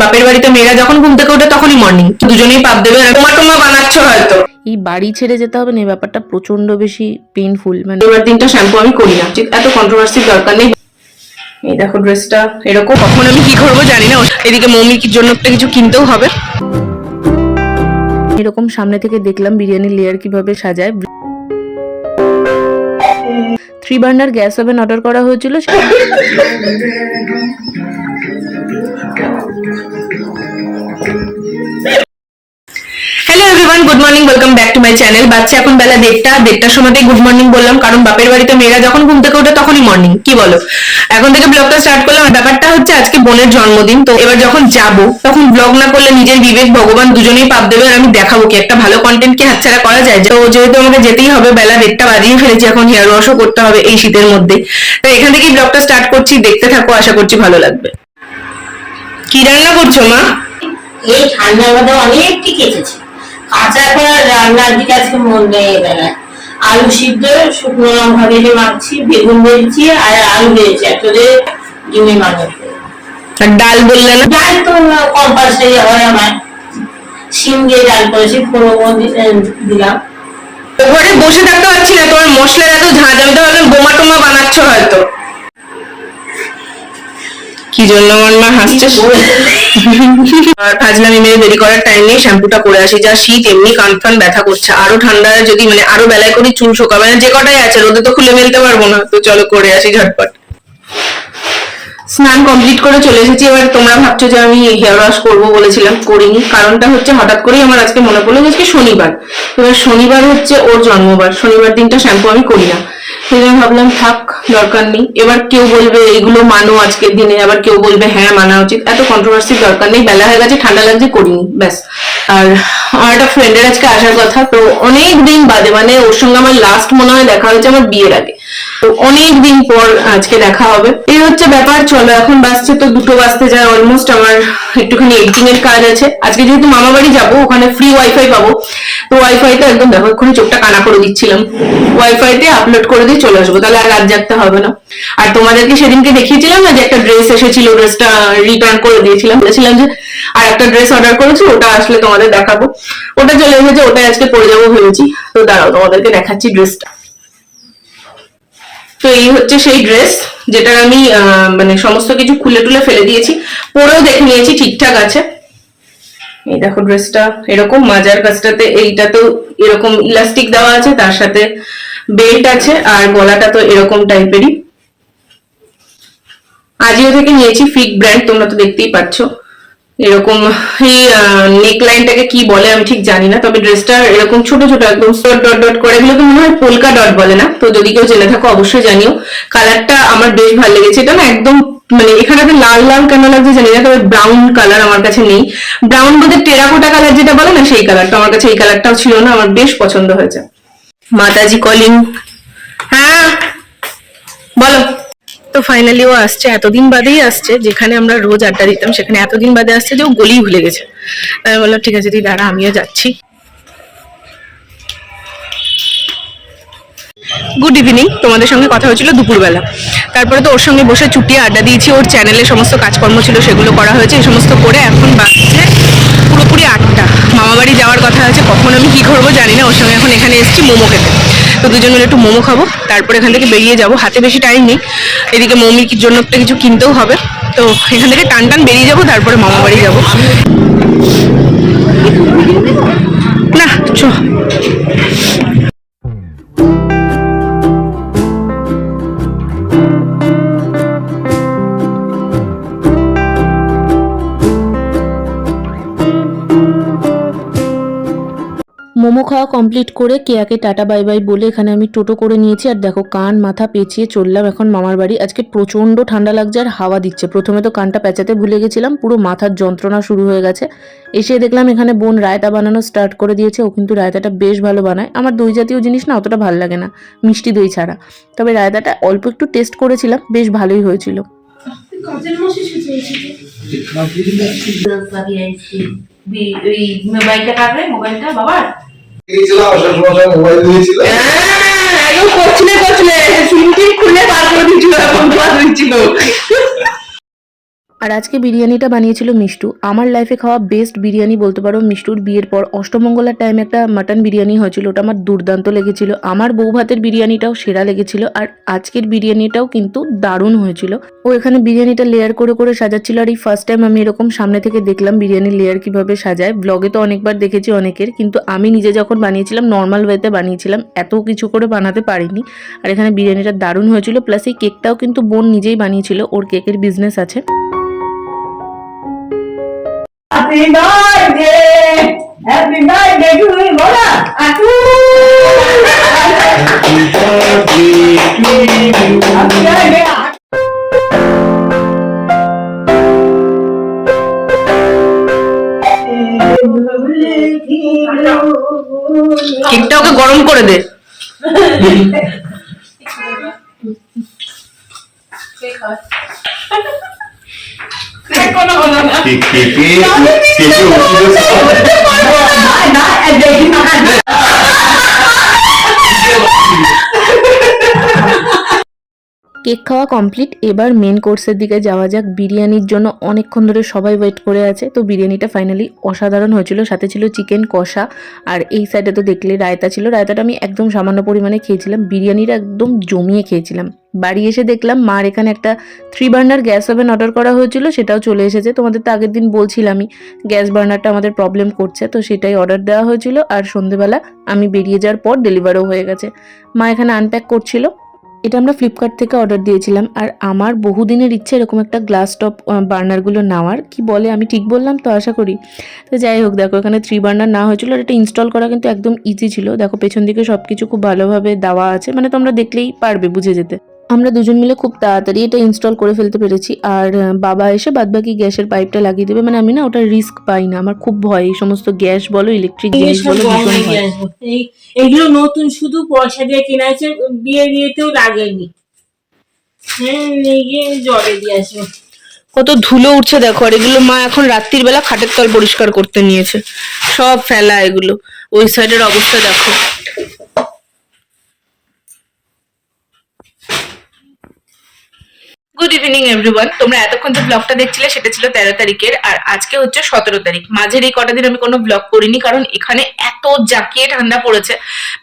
বাপের বাড়িতে মেয়েরা যখন ঘুম থেকে ওঠে তখনই মর্নিং, দুজনেই পাপ দেবে। তোমার টোমা বানাচ্ছ হয়তো। এই বাড়ি ছেড়ে যেতে হবে না, এই ব্যাপারটা প্রচন্ড বেশি পেইনফুল। মানে এবার দিনটা শ্যাম্পু আমি করি না, এত কন্ট্রোভার্সির দরকার নেই। এই দেখো ড্রেসটা এরকম, কখন আমি কি করবো জানি না। এদিকে মৌমির জন্য একটা কিছু কিনতেও হবে। এরকম সামনে থেকে দেখলাম বিরিয়ানির লেয়ার কিভাবে সাজায়। 3 বার্নার গ্যাস ওভেন অর্ডার করা হয়েছিল। Hello everyone, good morning, welcome back to my channel. বাচ্চা এখন বেলা 1:30টার সময়তেই গুড মর্নিং বললাম, কারণ বাপের বাড়িতে মেয়েরা যখন ঘুম থেকে ওঠে তখনই মর্নিং, কি বলো? এখন থেকে ব্লগটা স্টার্ট করলাম। ব্যাপারটা হচ্ছে আজকে বোনের জন্মদিন, তো এবার যখন যাব তখন ব্লগ না করলে নিজের বিবেক ভগবান দুজনেই পাপ দেবে। আর আমি দেখাবো কি একটা ভালো কন্টেন্ট কি হাতছাড়া করা যায়? তো যেহেতু আমাকে যেতেই হবে, বেলা 1:30 বাজিয়ে ফেলেছি, এখন হেয়ার ওয়াশও করতে হবে এই শীতের মধ্যে। তো এখান থেকেই ব্লগটা স্টার্ট করছি, দেখতে থাকো, আশা করছি ভালো লাগবে। কি রান্না করছো মা? এই ঠান্ডার মধ্যে অনেক টিকেছে। কাঁচা করা রান্নার দিকে আজকে মন নেই। বেলায় আলু সিদ্ধ, শুকনো লঙ্কা ভেজে মাখছি, বেগুন ভেজেছি আর আলু ভেজেছি, একসাথে ডিমের মাংস। আর ডাল বললে না? ডাল তো কম্পালসারি হয় আমার, শিম দিয়ে ডাল করেছি, ফোড়ন দিলাম। ঘরে বসে থাকতে পারছি না, তোমার মশলার এত ঝাঁজ। আমি তো ভাবলাম বোমা টোমা বানাচ্ছ হয়তো। কি জন্য আমার মা হাসছে? আর ফাজলামি মেরে দেরি করার টাইম নেই, শ্যাম্পুটা করে আসি। যা শীত, এমনি কান ফান ব্যথা করছে, আরো ঠান্ডা যদি মানে আরো বেলায় করি চুল শোকাবে না। যে কটাই আছে রোদে তো খুলে ফেলতে পারবো না, তো চলো করে আসি ঝটপট। স্নান কমপ্লিট করে চলে এসেছি। এবার তোমরা ভাবছো যে আমি হেয়ার ওয়াশ করবো বলেছিলাম, করিনি। কারণটা হচ্ছে হঠাৎ করেই আমার আজকে মনে পড়লো যে আজকে শনিবার। এবার শনিবার হচ্ছে ওর জন্মবার, শনিবার দিনটা শ্যাম্পু আমি করি না, সেই জন্য ভাবলাম থাক, দরকার নেই। এবার কেউ বলবে এগুলো মানো আজকের দিনে, আবার কেউ বলবে হ্যাঁ মানা উচিত। এত কন্ট্রোভার্সির দরকার নেই, বেলা হয়ে গেছে, ঠান্ডা লাগছে, করিনি, ব্যাস। আর আমার একটা ফ্রেন্ডের আজকে আসার কথা, তো অনেক দিন বাদে, মানে ওর সঙ্গে আমার লাস্ট মনে হয় দেখা হয়েছে আমার বিয়ের আগে, তো অনেক দিন পর আজকে দেখা হবে। এই হচ্ছে ব্যাপার। চলো, এখন বাজছে তো 2টো বাজতে যায় অলমোস্ট। আমার একটুখানি এডিটিং এর কাজ আছে আজকে, যেহেতু মামা বাড়ি যাবো, ওখানে ফ্রি ওয়াইফাই পাবো। তো ওয়াইফাইতে একদম দেখো, এক্ষুনি চোখটা কানা করে দিচ্ছিলাম, ওয়াইফাইতে আপলোড করে দিয়ে চলে আসবো, তাহলে আর রাত জাগতে হবে না। আর তোমাদেরকে সেদিনকে দেখিয়েছিলাম না যে একটা ড্রেস এসেছিল, ড্রেসটা রিটার্ন করে দিয়েছিলাম, বলেছিলাম যে আর একটা ড্রেস অর্ডার করেছি, ওটা আসলে তোমাদের দেখাবো। ওটা চলে এসেছে, ওটাই আজকে পরে যাবো ভেবেছি। তো দাঁড়াও তোমাদেরকে দেখাচ্ছি ড্রেসটা। তো এই হচ্ছে সেই ড্রেস, যেটা আমি মানে সমস্ত কিছু খুলে টুলে ফেলে দিয়েছি, পরেও দেখে নিয়েছি ঠিকঠাক আছে। এই দেখো ড্রেসটা এরকম, মাজার কাছটাতে এইটা তো এরকম ইলাস্টিক দেওয়া আছে, তার সাথে বেল্ট আছে, আর গলাটা তো এরকম টাইপেরই। আজিও থেকে নিয়েছি, ফিক ব্র্যান্ড, তোমরা তো দেখতেই পাচ্ছ। এরকম এই নেক লাইনটাকে কি বলে আমি ঠিক জানি না, তবে ড্রেসটা এরকম ছোট ছোট একদম ডট ডট ডট করে, এগুলোকে মনে হয় পোলকা ডট বলে না, তো যদি কেউ জেনে থাকো অবশ্যই জানিও। কালারটা আমার বেশ ভালো লেগেছে। এটা না একদম মানে এখানে লাল লাল কেন লাগছে জানি না, তবে ব্রাউন কালার আমার কাছে নেই। ব্রাউন বলতে টেরাকোটা কালার যেটা বলে না, সেই কালারটা আমার কাছে, এই কালারটাও ছিল না, আমার বেশ পছন্দ হয়েছে। মাতাজি কলিং, হ্যাঁ বলো। তো ফাইনালি ও আসছে, এতদিন বাদেই আসছে। যেখানে আমরা রোজ আড্ডা দিতাম সেখানে এতদিন বাদে আসছে যে ও গলি ভুলে গেছে। আমি বললাম ঠিক আছে তুই দাঁড়া, আমিও যাচ্ছি। গুড ইভিনিং, তোমাদের সঙ্গে কথা হয়েছিল দুপুরবেলা, তারপরে তো ওর সঙ্গে বসে চুটিয়ে আড্ডা দিয়েছি, ওর চ্যানেলে সমস্ত কাজকর্ম ছিল সেগুলো করা হয়েছে, এই সমস্ত করে এখন বাজছে পুরোপুরি 8টা। মামা বাড়ি যাওয়ার কথা আছে, কখন আমি কি করবো জানি না। ওর সঙ্গে এখন এখানে এসেছি মোমো খেতে, তো দুজন মিলে একটু মোমো খাবো, তারপর এখান থেকে বেরিয়ে যাবো। হাতে বেশি টাইম নেই, এদিকে মৌমির জন্য একটা কিছু কিনতেও হবে, তো এখান থেকে টান টান বেরিয়ে যাবো, তারপরে মামা বাড়ি যাবো। না চ মোমো খাওয়া কমপ্লিট করে কেয়াকে টাটা বাই বাই বলে এখানে আমি টোটো করে নিয়েছি। আর দেখো কান মাথা পেঁচিয়ে চললাম এখন মামার বাড়ি। আজকে প্রচণ্ড ঠান্ডা লাগছে আর হাওয়া দিচ্ছে। প্রথমে তো কানটা পেঁচাতে ভুলে গেছিলাম, পুরো মাথার যন্ত্রণা শুরু হয়ে গেছে। এসে দেখলাম এখানে বোন রায়তা বানানো স্টার্ট করে দিয়েছে। ও কিন্তু রায়তাটা বেশ ভালো বানায়। আমার দই জাতীয় জিনিস না অতটা ভালো লাগে না, মিষ্টি দই ছাড়া। তবে রায়তাটা অল্প একটু টেস্ট করেছিলাম, বেশ ভালোই হয়েছিল। মোবাইলটা কাটবে, মোবাইলটা বাবার মোবাইল দিয়েছিল, খুলে বার করে দিচ্ছিল, এখন দিচ্ছিল। আর আজকে বিরিয়ানিটা বানিয়েছিল মিষ্টু। আমার লাইফে খাওয়া বেস্ট বিরিয়ানি বলতে পারো। মিষ্টুর বিয়ের পর অষ্টমঙ্গলার টাইমে একটা মাটন বিরিয়ানি হয়েছিল, ওটা আমার দুর্দান্ত লেগেছিল। আমার বউ ভাতের বিরিয়ানিটাও সেরা লেগেছিল, আর আজকের বিরিয়ানিটাও কিন্তু দারুণ হয়েছিল। ও এখানে বিরিয়ানিটা লেয়ার করে করে সাজাচ্ছিল, আর এই ফার্স্ট টাইম আমি এরকম সামনে থেকে দেখলাম বিরিয়ানির লেয়ার কিভাবে সাজায়। ব্লগে তো অনেকবার দেখেছি অনেকের, কিন্তু আমি নিজে যখন বানিয়েছিলাম নর্মাল ওয়েতে বানিয়েছিলাম, এত কিছু করে বানাতে পারিনি। আর এখানে বিরিয়ানিটা দারুণ হয়েছিল, প্লাস এই কেকটাও কিন্তু বোন নিজেই বানিয়েছিল, ওর কেকের বিজনেস আছে। Happy birthday! Happy birthday to you, bola! Happy birthday! কেকটা ওকে গরম করে দে। কোনো হলো না। কেক খাওয়া কমপ্লিট, এবার মেন কোর্সের দিকে যাওয়া যাক। বিরিয়ানির জন্য অনেকক্ষণ ধরে সবাই ওয়েট করে আছে, তো বিরিয়ানিটা ফাইনালি অসাধারণ হয়েছিল। সাথে ছিল চিকেন কষা, আর এই সাইডে তো দেখলে রায়তা ছিল। রায়তাটা আমি একদম সামান্য পরিমাণে খেয়েছিলাম, বিরিয়ানিটা একদম জমিয়ে খেয়েছিলাম। বাড়ি এসে দেখলাম মার এখানে একটা 3 বার্নার গ্যাস ওভেন অর্ডার করা হয়েছিল, সেটাও চলে এসেছে। তোমাদের তো আগের দিন বলছিলামই গ্যাস বার্নারটা আমাদের প্রবলেম করছে, তো সেটাই অর্ডার দেওয়া হয়েছিল। আর সন্ধেবেলা আমি বেরিয়ে যাওয়ার পর ডেলিভারও হয়ে গেছে। মা এখানে আনপ্যাক করছিল। এটা আমরা ফ্লিপকার্ট থেকে অর্ডার দিয়েছিলাম, আর আমার বহুদিনের ইচ্ছে এরকম একটা গ্লাস টপ বার্নারগুলো নেওয়ার। কি বলে আমি ঠিক বললাম তো, আশা করি। তো যাই হোক, দেখো এখানে 3 বার্নার না হয়েছিল, আর এটা ইনস্টল করা কিন্তু একদম ইজি ছিল। দেখো পেছন দিকে সব কিছু খুব ভালোভাবে দেওয়া আছে, মানে তোমরা দেখলেই পারবে বুঝে যেতে। আমরা দুজন মিলে খুব তাড়াতাড়ি এটা ইনস্টল করে ফেলতে পেরেছি। আর বাবা এসে বাদবাকি গ্যাসের পাইপটা লাগিয়ে দেবে। মানে আমি না ওটা রিস্ক পাই না, আমার খুব ভয় এই সমস্ত গ্যাস বলো ইলেকট্রিক জিনিস বলো, ভীষণ ভয়। এইগুলো নতুন, শুধু পয়সা দিয়ে কেনা হয়েছে, বিয়ে দিয়েতেও লাগেনি। হ্যাঁ, নিয়ে জলে দিয়ে আসবো। কত ধুলো উঠছে দেখো। আর এগুলো মা এখন রাত্রির বেলা খাটের তল পরিষ্কার করতে নিয়েছে, সব ফেলা এগুলো। ওই সাইডের অবস্থা দেখো। Good evening everyone. তোমরা এতক্ষণ যে ব্লগটা দেখছিলে সেটা ছিল 13 তারিখের, আর আজকে হচ্ছে 17 তারিখ। মাঝের এই কটা দিন আমি কোনো ব্লগ করিনি, কারণ এখানে এত জাঁকিয়ে ঠান্ডা পড়েছে।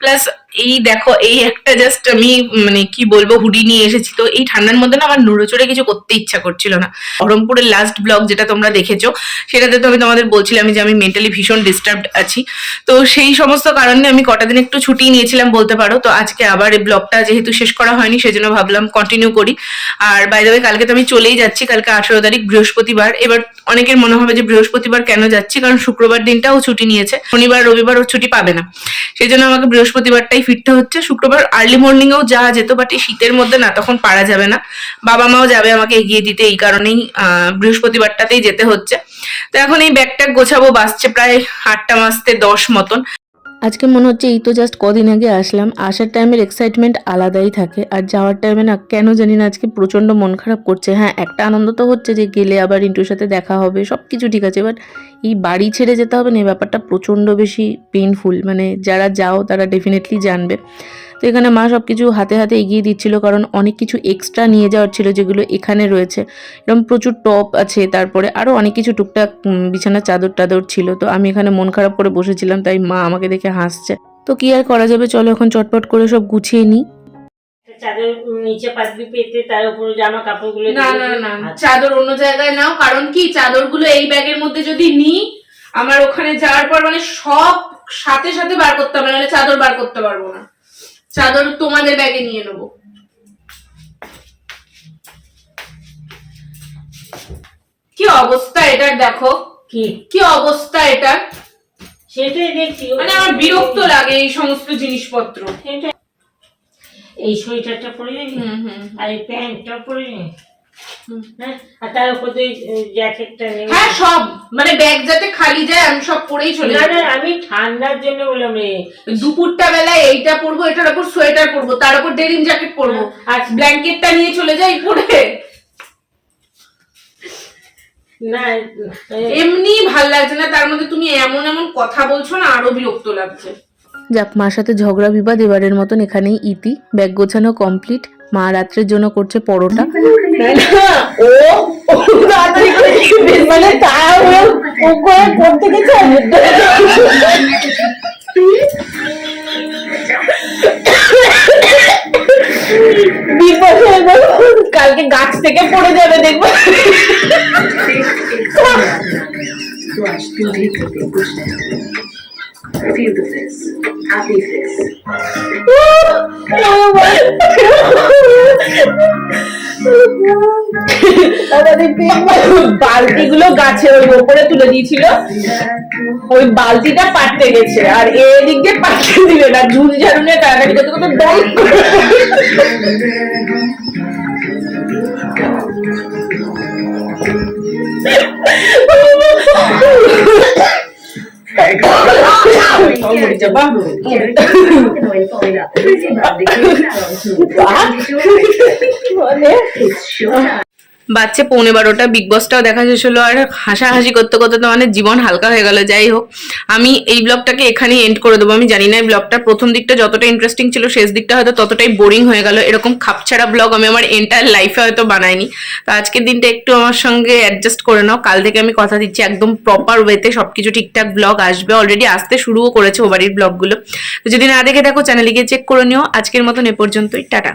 প্লাস এই দেখো, এই একটা জাস্ট আমি মানে কি বলবো হুডি নিয়ে এসেছি, তো এই ঠান্ডার মধ্যে না আমার নড়েচড়ে কিছু করতে ইচ্ছা করছিল না। বহরমপুরের লাস্ট ব্লগ যেটা তোমরা দেখেছো, সেটাতে তো আমি তোমাদের বলছিলাম যে আমি মেন্টালি ভীষণ ডিস্টার্বড আছি। তো সেই সমস্ত কারণে আমি কটা দিন একটু ছুটি নিয়েছিলাম বলতে পারো। তো আজকে আবার এই ব্লগটা যেহেতু শেষ করা হয়নি, সেজন্য ভাবলাম কন্টিনিউ করি। আর বাই দ্য ওয়ে, কালকে তো আমি চলেই যাচ্ছি, কালকে 18 তারিখ বৃহস্পতিবার। এবার অনেকের মনে হবে যে বৃহস্পতিবার কেন যাচ্ছি, কারণ শুক্রবার দিনটাও ছুটি নিয়েছে, শনিবার রবিবার ও ছুটি পাবে না, সেই জন্য আমাকে বৃহস্পতিবারটাই ফিরতে হচ্ছে। শুক্রবার আর্লি মর্নিং এও যাওয়া যেত, বাট এই শীতের মধ্যে না, তখন পারা যাবে না। বাবা মাও যাবে আমাকে এগিয়ে দিতে, এই কারণেই বৃহস্পতিবারটাতেই যেতে হচ্ছে। তো এখন এই ব্যাগটা গোছাবো, বাসছে প্রায় 8টা বাজতে 10 মতন। আজকে মনে হচ্ছে এই তো জাস্ট কদিন আগে আসলাম, আসার টাইমের এক্সাইটমেন্ট আলাদাই থাকে, আর যাওয়ার টাইমে না কেন জানি না আজকে প্রচন্ড মন খারাপ করছে। হ্যাঁ, একটা আনন্দ তো হচ্ছে যে গেলে আবার রিন্টুর সাথে দেখা হবে, সব কিছু ঠিক আছে, বাট এই বাড়ি ছেড়ে যেতে হবে না, এই ব্যাপারটা প্রচন্ড বেশি পেইনফুল। মানে যারা যাও তারা ডেফিনেটলি জানবে। তো এখানে মা সব কিছু হাতে হাতে এগিয়ে দিচ্ছিল, কারণ অনেক কিছু এক্সট্রা নিয়ে যাওয়ার ছিল যেগুলো এখানে রয়েছে। এরকম প্রচুর টপ আছে, তারপরে আরও অনেক কিছু টুকটাক বিছানার চাদর টাদর ছিল। তো আমি এখানে মন খারাপ করে বসেছিলাম, তাই মা আমাকে দেখে হাসছে। তো কি আর করা যাবে, চলো এখন চটপট করে সব গুছিয়ে নিই। চাদর নিচে পাতবি পেতে, তার উপরে জামা কাপড়গুলো না না না, চাদর অন্য জায়গায় নাও। কারণ কি, চাদরগুলো এই ব্যাগের মধ্যে যদি নিই, আমার ওখানে যাওয়ার পর মানে সব সাথে সাথে বার করতে হবে, নাহলে চাদর বার করতে পারবো না। চাদর তোমাদের ব্যাগে নিয়ে নেবো। কি অবস্থা এটার দেখো, কি অবস্থা এটার, সেটাই দেখছি। মানে আমার বিরক্ত লাগে এই সমস্ত জিনিসপত্র। এই সোয়েটারটা পরে নিবি, আর এই প্যান্টটা পরে নিবি, হ্যাঁ, আর তার উপর জ্যাকেটটা নেবি। হ্যাঁ, সব মানে ব্যাগ যাতে খালি যায় আমি সব পরেই চলে না যাবো। না, আমি ঠান্ডার জন্য বললাম রে। দুপুরটা বেলায় এইটা পরবো, এটার উপর সোয়েটার পরবো, তার উপর ডেনিম জ্যাকেট পরবো, আর ব্ল্যাঙ্কেটটা নিয়ে চলে যাই পরে। না এমনি ভাল লাগছে না, তার মধ্যে তুমি এমন এমন কথা বলছো না, আরো বিরক্ত লাগছে। যাক, মার সাথে ঝগড়া বিবাদ এবারের মতন এখানেই ইতি। ব্যাগ গোছানো কমপ্লিট, মা রাত্রের জন্য করছে পরোটা। ও তাড়াতাড়ি করে মানে তাহলে ও করে পড়তে গেছে বিপদ হয়ে গেল, কালকে গাছ থেকে পড়ে যাবে দেখবো। Flush through deep within, push down. Feel the fizz. Happy fizz. বালতি গুলো গাছের ওই উপরে তুলে দিয়েছিল, ওই বালতিটা পাটতে গেছে আর এদিক দিয়ে পাটতে দিবে না, ঝুল ঝাড়ুনে তাড়াতাড়ি কত কত ডাল Following up. Busy about the clean It's showtime. বাচ্চা 11:15 বিগ বসটাও দেখা শেষ হলো, আর হাসাহাসি করতে করতে তো মানে জীবন হালকা হয়ে গেল। যাই হোক, আমি এই ব্লগটাকে এখানেই এন্ড করে দেবো। আমি জানি না এই ব্লগটা প্রথম দিকটা যতটা ইন্টারেস্টিং ছিল শেষ দিকটা হয়তো ততটাই বোরিং হয়ে গেল। এরকম খাপছাড়া ব্লগ আমি আমার এন্টায়ার লাইফে হয়তো বানাইনি। তো আজকের দিনটা একটু আমার সঙ্গে অ্যাডজাস্ট করে নাও, কাল থেকে আমি কথা দিচ্ছি একদম প্রপার ওয়েতে সবকিছু ঠিকঠাক ব্লগ আসবে। অলরেডি আসতে শুরুও করেছে ও বাড়ির ব্লগগুলো। তো যদি না দেখে থাকো চ্যানেলে গিয়ে চেক করে নিও। আজকের মতন এ পর্যন্তই, টাটা।